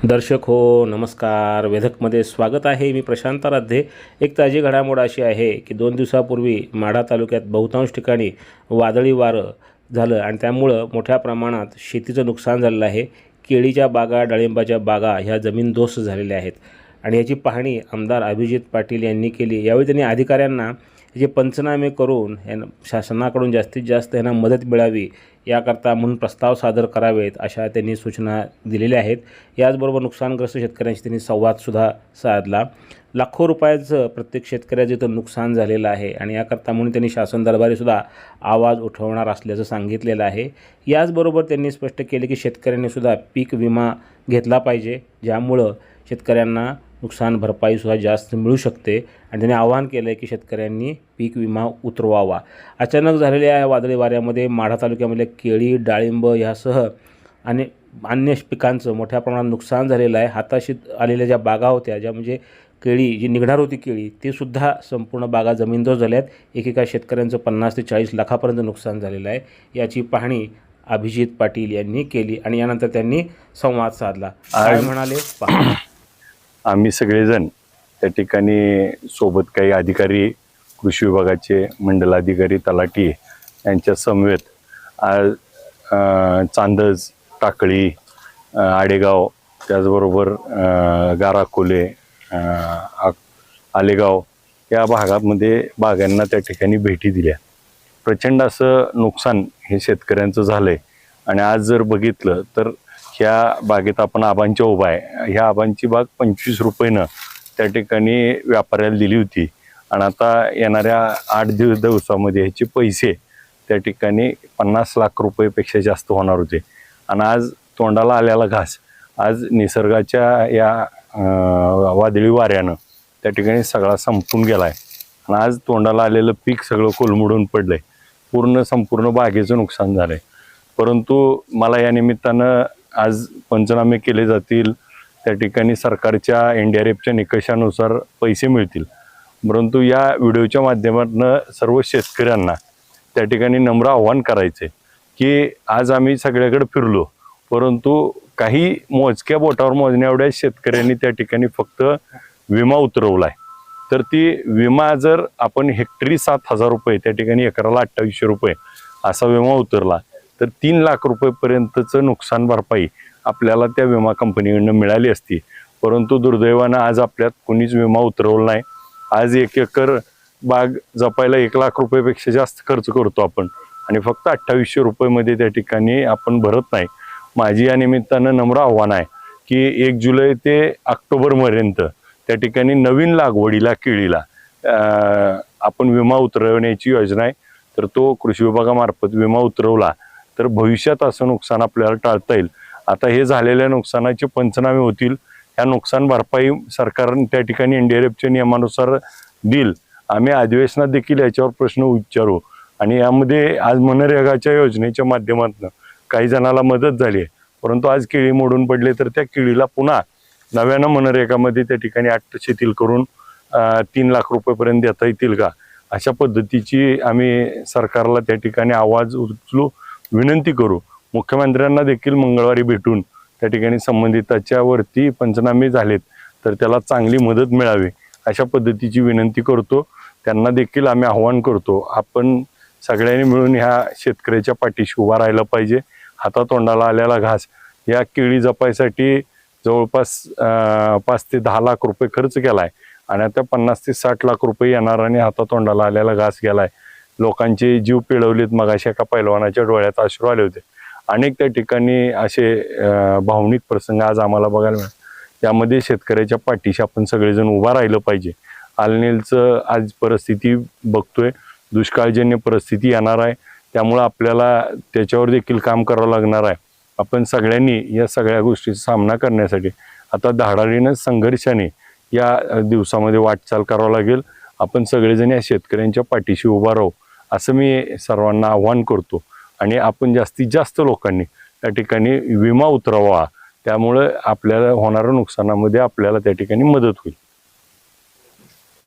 दर्शक हो नमस्कार. वेधकमध्ये स्वागत आहे. मी प्रशांत आराध्ये. एक ताजी घडामोड अशी आहे की 2 दिवसापूर्वी माढा तालुक्यात बहुतांश ठिकाणी वादळी वारं झालं आणि त्यामुळं मोठ्या प्रमाणात शेतीचं नुकसान झालेलं आहे. केळीच्या बागा, डाळिंबाच्या बागा ह्या जमीनदोस्त झालेल्या आहेत आणि याची पाहणी आमदार अभिजित पाटील यांनी केली. यावेळी त्यांनी अधिकाऱ्यांना जे पंचनामे करून शासनाकडून जास्तीत जास्त यांना मदत मिळावी याकरता म्हणून प्रस्ताव सादर करावेत अशा त्यांनी सूचना दिलेल्या आहेत. याचबरोबर नुकसानग्रस्त शेतकऱ्यांशी त्यांनी संवादसुद्धा साधला. लाखो रुपयाचं प्रत्येक शेतकऱ्याचं इथं नुकसान झालेलं आहे आणि याकरता म्हणून त्यांनी शासन दरबारीसुद्धा आवाज उठवणार असल्याचं सांगितलेलं आहे. याचबरोबर त्यांनी स्पष्ट केले की शेतकऱ्यांनीसुद्धा पीक विमा घेतला पाहिजे, ज्यामुळं शेतकऱ्यांना नुकसान भरपाईसुद्धा जास्त मिळू शकते आणि त्यांनी आवाहन केलं आहे की शेतकऱ्यांनी पीक विमा उतरवावा. अचानक झालेल्या या वादळी वाऱ्यामध्ये माढा तालुक्यामध्ये केळी, डाळिंब यासह आणि अन्य पिकांचं मोठ्या प्रमाणात नुकसान झालेलं आहे. हाताशीत आलेल्या ज्या बागा होत्या, ज्या म्हणजे केळी जी निघणार होती केळी, ते सुद्धा संपूर्ण बागा जमीनदोस्त झाल्या आहेत. एकेका शेतकऱ्यांचं 50 ते 40 लाखापर्यंत नुकसान झालेलं आहे. याची पाहणी अभिजित पाटील यांनी केली आणि यानंतर त्यांनी संवाद साधला. काय म्हणाले पहा. आम्ही सगळेजण त्या ठिकाणी सोबत काही अधिकारी, कृषी विभागाचे मंडलाधिकारी, तलाठी यांच्या समवेत आज चांदज, टाकळी, आडेगाव, त्याचबरोबर गाराकोले, आलेगाव या भागामध्ये बागांना त्या ठिकाणी भेटी दिल्या. प्रचंड असं नुकसान हे शेतकऱ्यांचं झालं आहे आणि आज जर बघितलं तर ह्या बागेत आपण आबांच्या उभा आहे. ह्या आबांची बाग 25 रुपयानं त्या ठिकाणी व्यापाऱ्याला दिली होती आणि आता येणाऱ्या 8 दिवसामध्ये ह्याचे पैसे त्या ठिकाणी 50 लाख रुपयेपेक्षा जास्त होणार होते. आणि आज तोंडाला आलेला घास आज निसर्गाच्या या वादळी वाऱ्यानं त्या ठिकाणी सगळा संपून गेला आहे आणि आज तोंडाला आलेलं पीक सगळं कोलमडून पडलं आहे. संपूर्ण बागेचं नुकसान झालं आहे. परंतु मला या निमित्तानं आज पंचनामे केले जातील, त्या ठिकाणी सरकारच्या NDRFच्या निकषानुसार पैसे मिळतील. परंतु या व्हिडिओच्या माध्यमातून सर्व शेतकऱ्यांना त्या ठिकाणी नम्र आव्हान करायचे की आज आम्ही सगळ्याकडे फिरलो, परंतु काही मोजक्या बोटावर मोजण्या एवढ्या शेतकऱ्यांनी त्या ठिकाणी फक्त विमा उतरवला आहे. तर ती विमा जर आपण हेक्टरी 7,000 रुपये, त्या ठिकाणी एकराला 2800 रुपये असा विमा उतरला तर 3 लाख रुपयेपर्यंतचं नुकसान भरपाई आपल्याला त्या विमा कंपनीकडून मिळाली असती. परंतु दुर्दैवानं आज आपल्यात कोणीच विमा उतरवला नाही. आज 1 एकर बाग जपायला 1 लाख रुपयेपेक्षा जास्त खर्च करतो आपण आणि फक्त 2800 रुपयेमध्ये त्या ठिकाणी आपण भरत नाही. माझी या निमित्तानं नम्र आव्हान आहे की 1 जुलै ते ऑक्टोबरपर्यंत त्या ठिकाणी नवीन लागवडीला केळीला आपण विमा उतरवण्याची योजना आहे. तर तो कृषी विभागामार्फत विमा उतरवला तर भविष्यात असं नुकसान आपल्याला टाळता येईल. आता हे झालेल्या नुकसानाचे पंचनामे होतील. ह्या नुकसान भरपाई सरकारने त्या ठिकाणी NDRFच्या नियमानुसार देईल. आम्ही अधिवेशनात देखील याच्यावर प्रश्न विचारू आणि यामध्ये आज मनरेगाच्या योजनेच्या माध्यमातून काही जणाला मदत झाली आहे, परंतु आज केळी मोडून पडले तर त्या केळीला पुन्हा नव्यानं मनरेगामध्ये त्या ठिकाणी अट शिथिल करून 3 लाख रुपयेपर्यंत देता येतील का, अशा पद्धतीची आम्ही सरकारला त्या ठिकाणी आवाज उचलू, विनंती करू. मुख्यमंत्र्यांना देखील मंगळवारी भेटून त्या ठिकाणी संबंधिताच्या वरती पंचनामे झालेत तर त्याला चांगली मदत मिळावी अशा पद्धतीची विनंती करतो. त्यांना देखील आम्ही आव्हान करतो, आपण सगळ्यांनी मिळून ह्या शेतकऱ्याच्या पाठीशी उभा राहिलं पाहिजे. हातातोंडाला आलेला घास या केळी जपायसाठी जवळपास 5 ते 10 लाख रुपये खर्च केला आहे आणि आता 50 ते 60 लाख रुपये येणार आणि हातातोंडाला आलेला घास गेला आहे. लोकांचे जीव पिळवलेत. मगाशी एका पैलवानाच्या डोळ्यात अश्रू आले होते. अनेक त्या ठिकाणी असे भावनिक प्रसंग आज आम्हाला बघायला मिळाले. त्यामध्ये शेतकऱ्याच्या पाठीशी आपण सगळेजण उभा राहिलं पाहिजे. आलनेलचं आज परिस्थिती बघतोय, दुष्काळजन्य परिस्थिती येणार आहे, त्यामुळं आपल्याला त्याच्यावर देखील काम करावं लागणार आहे. आपण सगळ्यांनी या सगळ्या गोष्टीचा सामना करण्यासाठी आता धाडारीनं संघर्षाने या दिवसामध्ये वाटचाल करावं लागेल. आपण सगळेजण या शेतकऱ्यांच्या पाठीशी उभा राहू असं मी सर्वांना आव्हान करतो आणि आपण जास्तीत जास्त लोकांनी त्या ठिकाणी विमा उतरवा, त्यामुळे आपल्याला होणाऱ्या नुकसानामध्ये आपल्याला त्या ठिकाणी मदत होईल.